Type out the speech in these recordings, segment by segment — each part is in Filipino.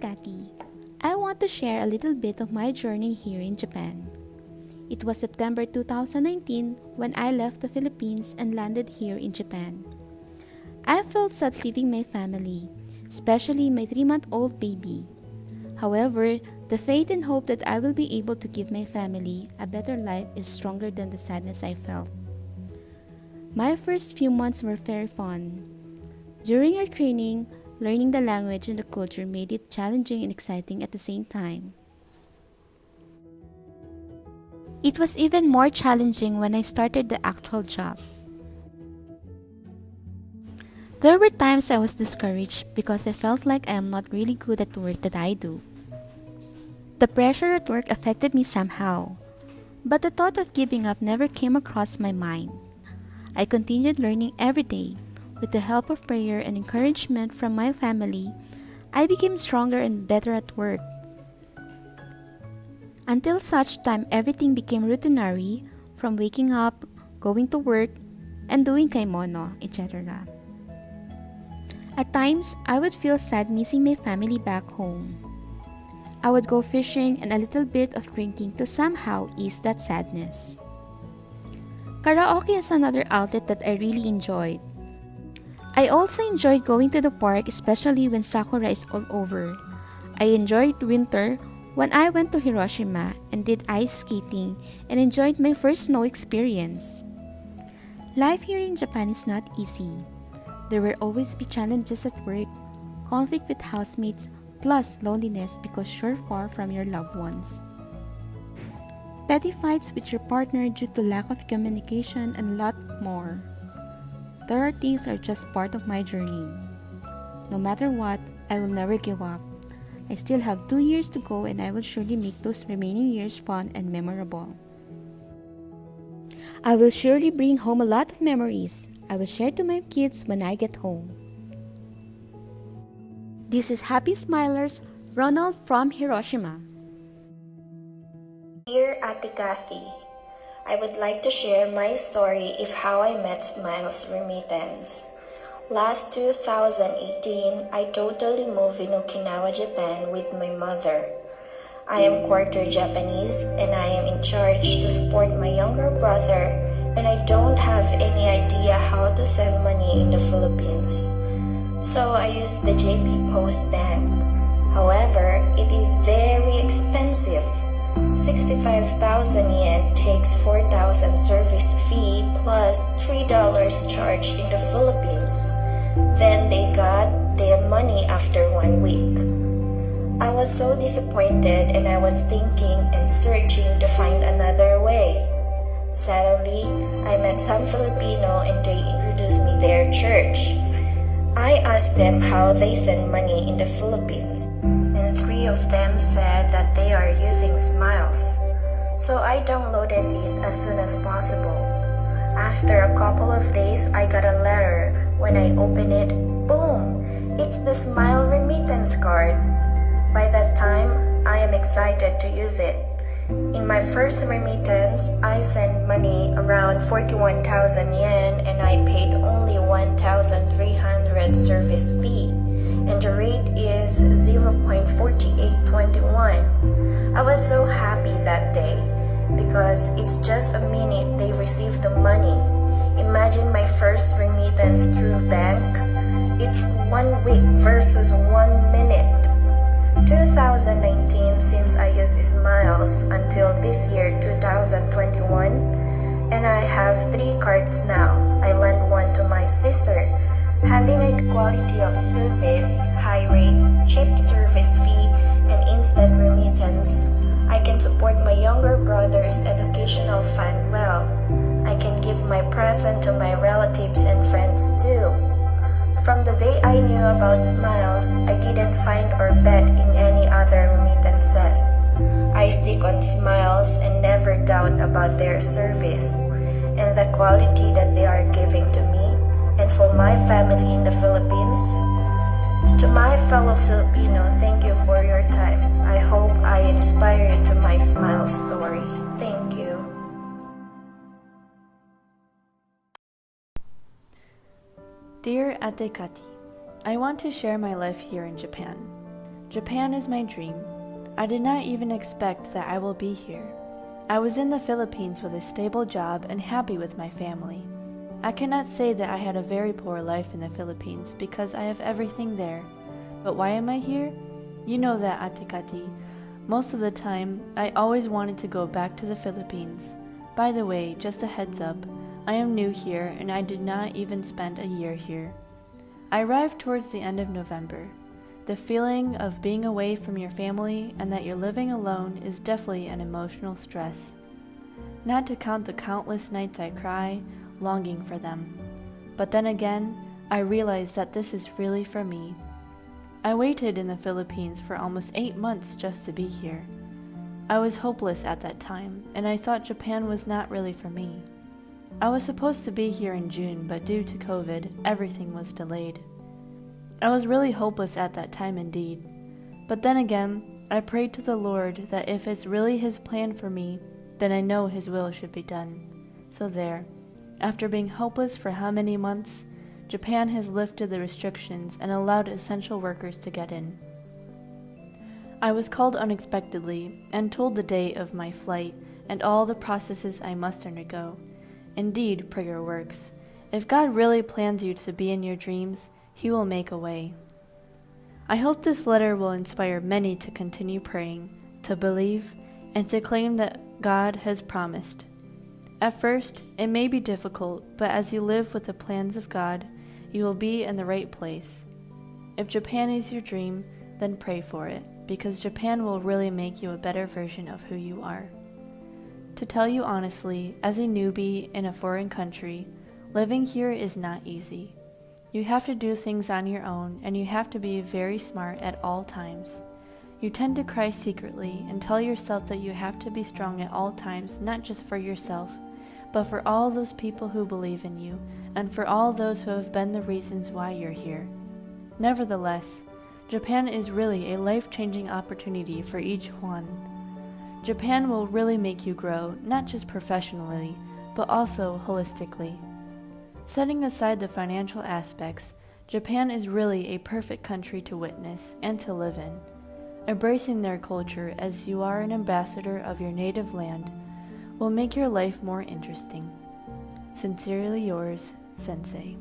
Kati. I want to share a little bit of my journey here in Japan. It was September 2019 when I left the Philippines and landed here in Japan. I felt sad leaving my family, especially my 3-month-old baby. However, the faith and hope that I will be able to give my family a better life is stronger than the sadness I felt. My first few months were very fun. During our training, learning the language and the culture made it challenging and exciting at the same time. It was even more challenging when I started the actual job. There were times I was discouraged because I felt like I am not really good at the work that I do. The pressure at work affected me somehow, but the thought of giving up never came across my mind. I continued learning every day. With the help of prayer and encouragement from my family, I became stronger and better at work. Until such time, everything became routinary, from waking up, going to work, and doing kaimono, etc. At times, I would feel sad missing my family back home. I would go fishing and a little bit of drinking to somehow ease that sadness. Karaoke is another outlet that I really enjoyed. I also enjoyed going to the park, especially when sakura is all over. I enjoyed winter when I went to Hiroshima and did ice skating and enjoyed my first snow experience. Life here in Japan is not easy. There will always be challenges at work, conflict with housemates, plus loneliness because you're far from your loved ones. Petty fights with your partner due to lack of communication and a lot more. There are things are just part of my journey. No matter what, I will never give up. I still have 2 years to go and I will surely make those remaining years fun and memorable. I will surely bring home a lot of memories. I will share to my kids when I get home. This is Happy Smilers, Ronald from Hiroshima. Dear Ate Kathy, I would like to share my story of how I met Smiles Remittance. Last 2018, I totally moved in Okinawa, Japan with my mother. I am quarter Japanese and I am in charge to support my younger brother, and I don't have any idea how to send money in the Philippines. So I use the JP Post Bank. However, it is very expensive. 65,000 yen takes 4,000 service fee plus $3 charged in the Philippines. Then they got their money after 1 week. I was so disappointed and I was thinking and searching to find another way. Suddenly, I met some Filipino and they introduced me their church. I asked them how they send money in the Philippines, and 3 of them said that they are using Smiles. So I downloaded it as soon as possible. After a couple of days, I got a letter. When I opened it, boom! It's the Smile Remittance card. By that time, I am excited to use it. In my first remittance, I sent money around 41,000 yen and I paid only 1,300 service fee, and the rate is 0.4821. I was so happy that day because it's just a minute they received the money. Imagine my first remittance through bank. It's 1 week versus 1 minute. 2019 since I use Smiles until this year 2021, and I have 3 cards now. I lent one to my sister. Having a quality of service, high rate, cheap service fee, and instant remittance, I can support my younger brother's educational fund well. I can give my present to my relatives and friends too. From the day I knew about Smiles, I didn't find or bet in any other remittances. I stick on Smiles and never doubt about their service and the quality that they are giving to me and for my family in the Philippines. To my fellow Filipino, thank you for your time. I hope I inspire you to my Smile story. Thank you. Dear Ate Kati, I want to share my life here in Japan. Japan is my dream. I did not even expect that I will be here. I was in the Philippines with a stable job and happy with my family. I cannot say that I had a very poor life in the Philippines because I have everything there. But why am I here? You know that, Ate Kati. Most of the time, I always wanted to go back to the Philippines. By the way, just a heads up, I am new here and I did not even spend a year here. I arrived towards the end of November. The feeling of being away from your family and that you're living alone is definitely an emotional stress. Not to count the countless nights I cry, longing for them. But then again, I realized that this is really for me. I waited in the Philippines for almost 8 months just to be here. I was hopeless at that time, and I thought Japan was not really for me. I was supposed to be here in June, but due to COVID, everything was delayed. I was really hopeless at that time indeed. But then again, I prayed to the Lord that if it's really His plan for me, then I know His will should be done. So there, after being hopeless for how many months, Japan has lifted the restrictions and allowed essential workers to get in. I was called unexpectedly and told the day of my flight and all the processes I must undergo. Indeed, prayer works. If God really plans you to be in your dreams, He will make a way. I hope this letter will inspire many to continue praying, to believe, and to claim that God has promised. At first, it may be difficult, but as you live with the plans of God, you will be in the right place. If Japan is your dream, then pray for it, because Japan will really make you a better version of who you are. To tell you honestly, as a newbie in a foreign country, living here is not easy. You have to do things on your own, and you have to be very smart at all times. You tend to cry secretly and tell yourself that you have to be strong at all times, not just for yourself, but for all those people who believe in you, and for all those who have been the reasons why you're here. Nevertheless, Japan is really a life-changing opportunity for each one. Japan will really make you grow, not just professionally, but also holistically. Setting aside the financial aspects, Japan is really a perfect country to witness and to live in. Embracing their culture as you are an ambassador of your native land will make your life more interesting. Sincerely yours, Sensei.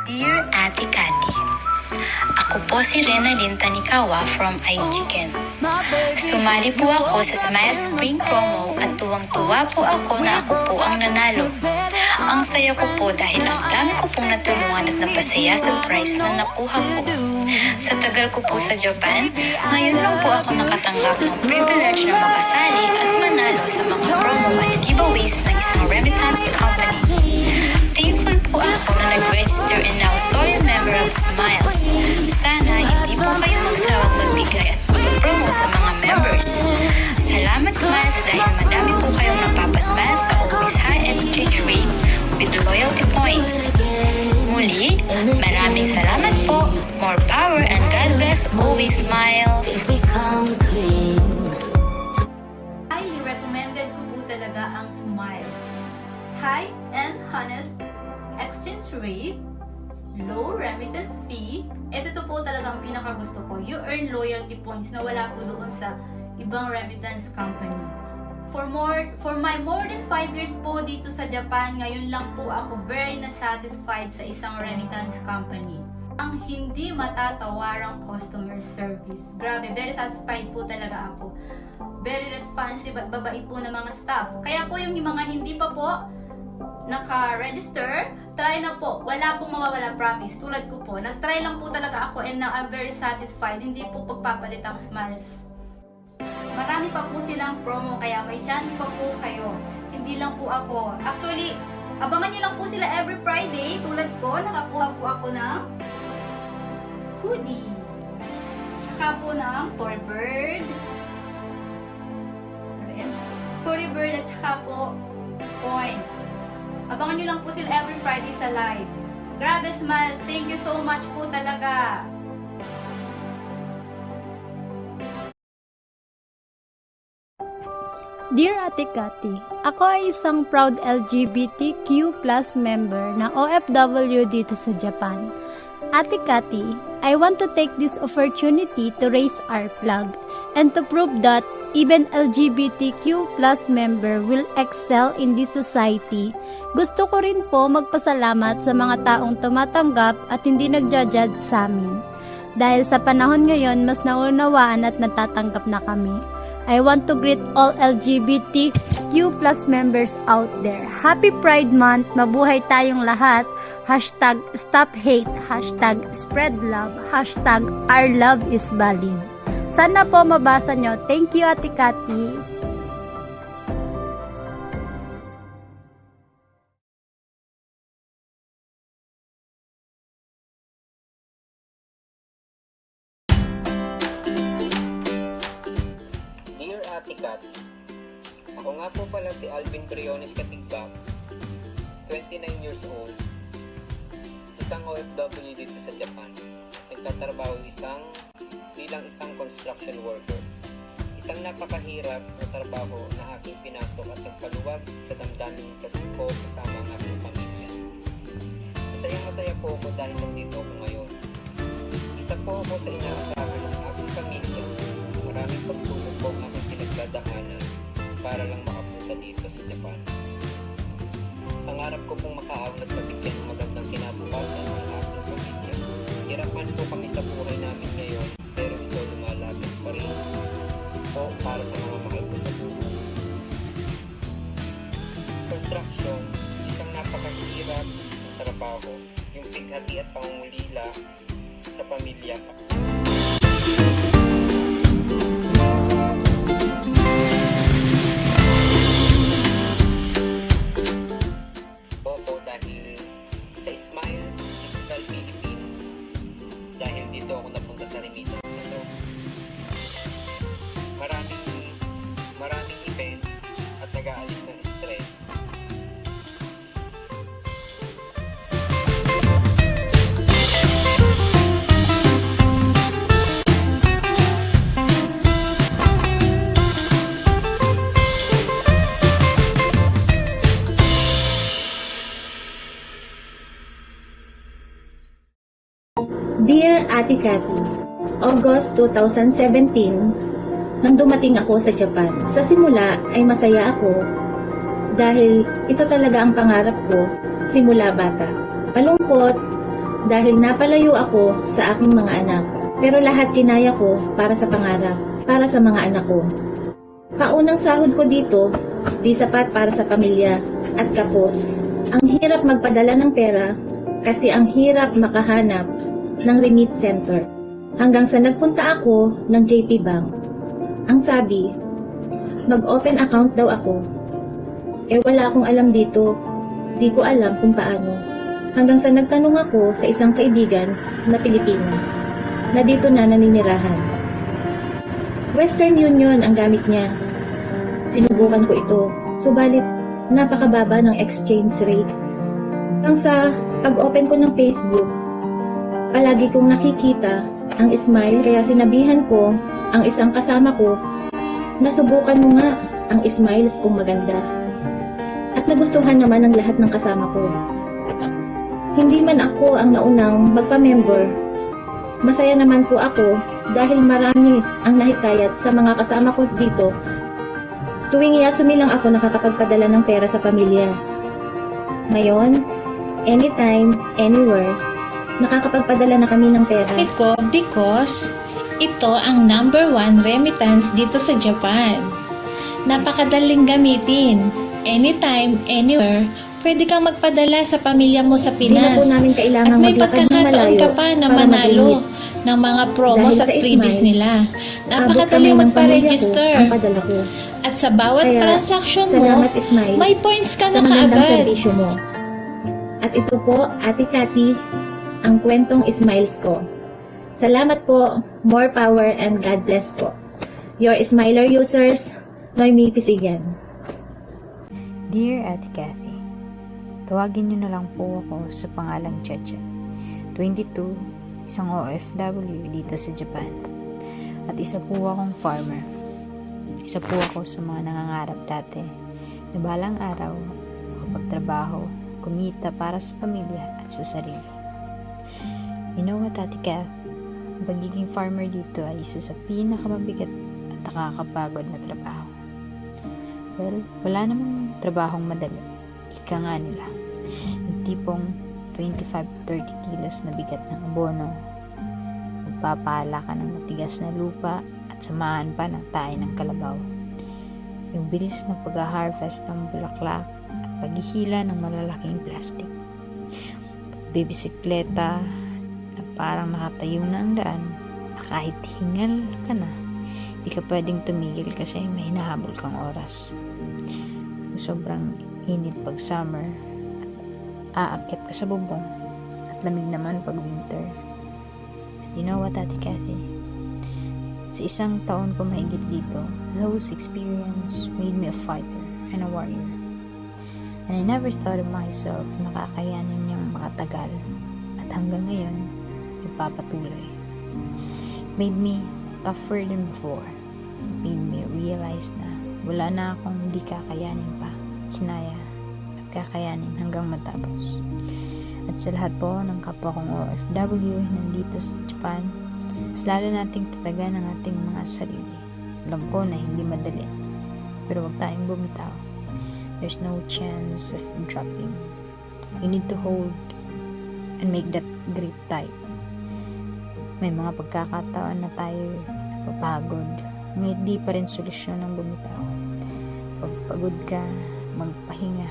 Dear Ate Kati, ako po si Renalyn Tanikawa from Aichiken. Sumali po ako sa Smile Spring Promo at tuwang-tuwa po ako na ako po ang nanalo. Ang saya ko po dahil ang dami ko pong natulungan at napasaya sa prize na nakuha ko. Sa tagal ko po sa Japan, ngayon lang po ako nakatanggap ng privilege na makasali at manalo sa mga promo at giveaways ng isang remittance company. Thankful po ako na nag-register and now solid member of Smiles. Sana hindi po kayo magsawang magbigay at mag-promo sa mga members. Salamat Smiles dahil madami po kayong napapasmile sa always high exchange rate with loyalty points. Muli, maraming salamat po. More power and God bless always Smiles. Highly recommended ko po talaga ang Smiles. High and honest exchange rate, low remittance fee. Ito po talaga ang pinakagusto ko. You earn loyalty points na wala po doon sa ibang remittance company. For my more than 5 years po dito sa Japan, ngayon lang po ako very na-satisfied sa isang remittance company. Ang hindi matatawarang customer service. Grabe, very satisfied po talaga ako. Very responsive at babait po ng mga staff. Kaya po yung mga hindi pa po naka-register, try na po. Wala pong mawawala, promise. Tulad ko po, nag-try lang po talaga ako and now I'm very satisfied. Hindi po pagpapalit ang Smiles. Marami pa po silang promo, kaya may chance pa po kayo. Hindi lang po ako. Actually, abangan nyo lang po sila every Friday. Tulad ko, nakakuha po ako ng hoodie. Tsaka po ng Tory Bird. Tory Bird at tsaka po points. Abangan nyo lang po sila every Friday sa live. Grabe Smiles, thank you so much po talaga. Dear Ate Cathy, ako ay isang proud LGBTQ+ member na OFW dito sa Japan. Ate Cathy, I want to take this opportunity to raise our flag and to prove that even LGBTQ+ member will excel in this society. Gusto ko rin po magpasalamat sa mga taong tumatanggap at hindi nagja-judge sa amin. Dahil sa panahon ngayon, mas naunawaan at natatanggap na kami. I want to greet all LGBTQ+ members out there. Happy Pride Month! Mabuhay tayong lahat! Hashtag Stop Hate, hashtag Spread Love, hashtag Our Love is Valid. Sana po mabasa nyo. Thank you, Ate Cathy. Dear Ate Kat, ako nga po pala si Alvin Briones Katigbak, 29 years old, isang OFW dito sa Japan. Nagtatrabaho bilang isang construction worker. Isang napakahirap na trabaho na aking pinasok at nagpaluwag sa damdamin ko kasama ang aking pamilya. Masaya po ako dahil nandito ako ngayon. Isa po ako sa inaasahan ng aking pamilya. Maraming pagsubok po ang aking pinagdadaanan para lang makapunta dito sa Japan. Pangarap ko pong makaahon at mabigyan ng magandang kinabukasan ng aking pamilya. Hirapan po kami sa buhay namin ngayon, pero ito lumalapit pa rin po para sa mga mahal ko sa buhay. Construction, isang napakahirap na trabaho, yung pighati at pangungulila sa pamilya. Dito ako napunta sa remittance na to. Maraming events at nag-aalis ng stress. Dear Ate Cathy, August 2017, nang dumating ako sa Japan. Sa simula ay masaya ako dahil ito talaga ang pangarap ko simula bata. Malungkot dahil napalayo ako sa aking mga anak. Pero lahat kinaya ko para sa pangarap, para sa mga anak ko. Paunang sahod ko dito, di sapat para sa pamilya at kapos. Ang hirap magpadala ng pera kasi ang hirap makahanap ng remit center. Hanggang sa nagpunta ako ng JP Bank. Ang sabi, mag-open account daw ako. Wala akong alam dito. Di ko alam kung paano. Hanggang sa nagtanong ako sa isang kaibigan na Pilipino na dito na naninirahan. Western Union ang gamit niya. Sinubukan ko ito. Subalit, napakababa ng exchange rate. Hanggang sa pag-open ko ng Facebook, palagi kong nakikita ang smile, kaya sinabihan ko ang isang kasama ko na subukan mo nga ang smiles kung maganda. At nagustuhan naman ng lahat ng kasama ko. Hindi man ako ang naunang magpa-member, masaya naman po ako dahil marami ang nahikayat sa mga kasama ko dito. Tuwing yasumi lang ako nakakapagpadala ng pera sa pamilya. Ngayon, anytime, anywhere, nakakapagpadala na kami ng pera. Ko because ito ang number 1 remittance dito sa Japan. Napakadaling gamitin. Anytime, anywhere, pwede kang magpadala sa pamilya mo sa Pinas. Hindi na po namin kailangan at may maglakad ng pagkakataon malayo ka pa na para manalo mag-remit. ng mga promos Dahil at sa freebies smiles, nila. abot Napakadali kami ng magpa-register. pamilya ko ang padala ko. At sa bawat Kaya, transaction mo, salamat Smiles may points ka sa na magandang kaagad. serbisyo mo. At ito po, Ate Cathy, ang kwentong Smiles ko. Salamat po, more power and God bless po. Your Smiler users, Noemi Pisigan. Dear Ate Cathy, tawagin niyo na lang po ako sa pangalang Cheche. 22, isang OFW dito sa Japan. At isa po akong farmer. Isa po ako sa mga nangangarap dati na balang araw makapagtrabaho, kumita para sa pamilya at sa sarili. You know what, Ate Kath? Ang pagiging farmer dito ay isa sa pinakamabigat at nakakapagod na trabaho. Well, wala namang trabahong madali. Ika nga nila. Yung tipong 25-30 kilos na bigat ng abono. Magpapala ka ng matigas na lupa at samahan pa ng tayo ng kalabaw. Yung bilis ng pag-harvest ng bulaklak at paghihila ng malalaking plastic. Bibisikleta na parang nakatayo na ang daan na kahit hingal ka na, di ka pwedeng tumigil kasi may hinahabol kang oras. Yung sobrang init pag summer at aakyat ka sa bubong at lamig naman pag winter. And you know what, Ate Kathy? Sa isang taon ko mahigit dito, those experience made me a fighter and a warrior. And I never thought of myself na kakayanin niyang makatagal at hanggang ngayon, ipapatuloy. Made me tougher than before. It made me realize na wala na akong hindi kakayanin pa, kinaya at kakayanin hanggang matapos. At sa lahat po ng kapwa kong OFW nandito sa Japan, mas lalo nating tatagan ang ating mga sarili. Alam ko na hindi madali, pero huwag tayong bumitaw. There's no chance of dropping. You need to hold and make that grip tight. May mga pagkakataon na tayo napapagod, ngunit di pa rin solusyon ang bumitaw. Pag pagod ka, magpahinga,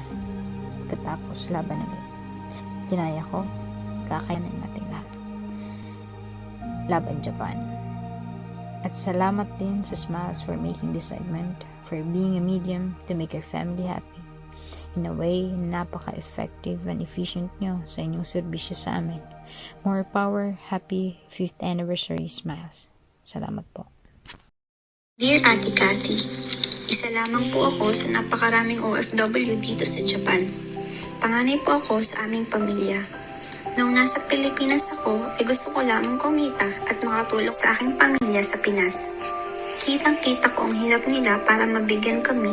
pagkatapos laban ulit. Kinaya ko, kakayanin natin lahat. Laban Japan. At salamat din sa Smiles for making this segment, for being a medium to make our family happy. In a way, napaka-effective and efficient nyo sa inyong serbisyo sa amin. More power, happy 5th anniversary, Smiles. Salamat po. Dear Ate Cathy, isa lamang po ako sa napakaraming OFW dito sa Japan. Panganay po ako sa aming pamilya. Nung nasa Pilipinas ako, ay gusto ko lamang kumita at makatulong sa aking pamilya sa Pinas. Kitang-kita ko ang hirap nila para mabigyan kami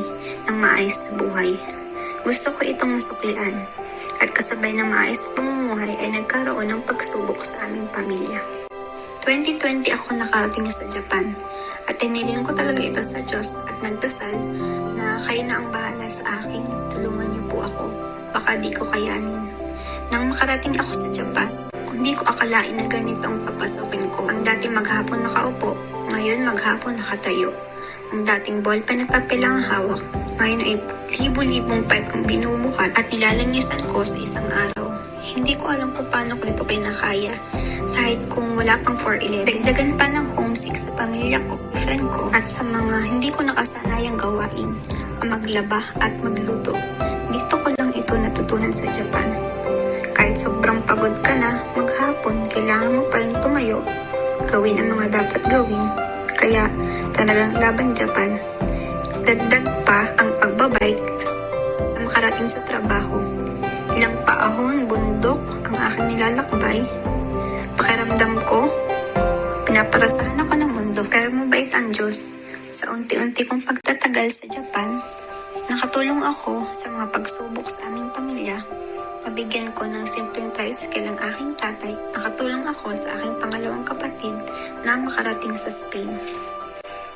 ng maayos na buhay. Gusto ko itong masuklian at kasabay ng maayos na pamumuhay ay nagkaroon ng pagsubok sa aming pamilya. 2020 ako nakarating sa Japan at tiniling ko talaga ito sa Diyos at nagdasal na kayo na ang bahala sa akin, tulungan niyo po ako, baka di ko kayanin. Nang makarating ako sa Japan, hindi ko akalain na ganito ang papasokin ko. Ang dating maghapon nakaupo, ngayon maghapon nakatayo. Ang dating ballpen at papel ang hawak, ngayon ay libo-libong pipe ang binumuhat at nilalangisan ko sa isang araw. Hindi ko alam kung paano ko ito kinakaya. Sahit kung wala pang 411, dagdagan pa ng homesick sa pamilya ko, friend ko, at sa mga hindi ko nakasanayang gawain, ang maglaba at magluto. Dito ko lang ito natutunan sa Japan. Kahit sobrang pagod ka na, maghapon, kailangan mo pa rin tumayo, gawin ang mga dapat gawin. Kaya talagang laban Japan. Dagdag pa ang pagbabike na makarating sa trabaho. Ilang paahon, bundok ang aking nilalakbay. Pakiramdam ko, pinaparasahan ako ng mundo. Pero mabait ang Diyos. Sa unti-unti kong pagtatagal sa Japan, nakatulong ako sa mga pagsubok sa aming pamilya. Mabigyan ko ng simpleng tricycle ang aking tatay. Nakatulong ako sa aking pangalawang kapatid na makarating sa Spain.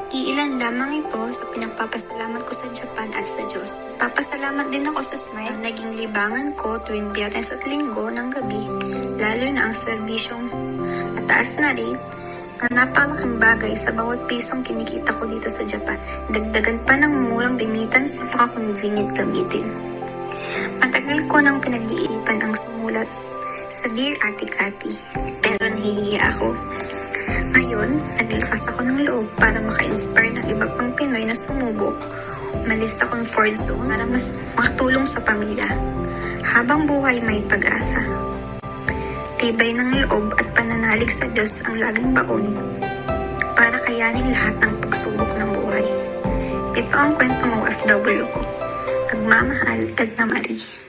Iilan lamang ito sa pinagpapasalamat ko sa Japan at sa Diyos. Papasalamat din ako sa Smile ang naging libangan ko tuwing Biyernes at Linggo ng gabi, lalo na ang serbisyong mataas na rate na napakalaking bagay sa bawat pisong kinikita ko dito sa Japan. Dagdagan pa ng murang remittance, convenient gamitin. Matagal ko nang pinag-iipan ang sumulat sa Dear Ate Cathy, pero nahihiya ako. Ngayon, naglakas ako ng loob para maka-inspire ng iba pang Pinoy na sumubok. Umalis akong comfort zone para mas makatulong sa pamilya. Habang buhay may pag-asa. Tibay ng loob at pananalig sa Diyos ang laging baon para kayanin lahat ng pagsubok ng buhay. Ito ang kwentong OFW ko. Nagmamahal, Edna Marie.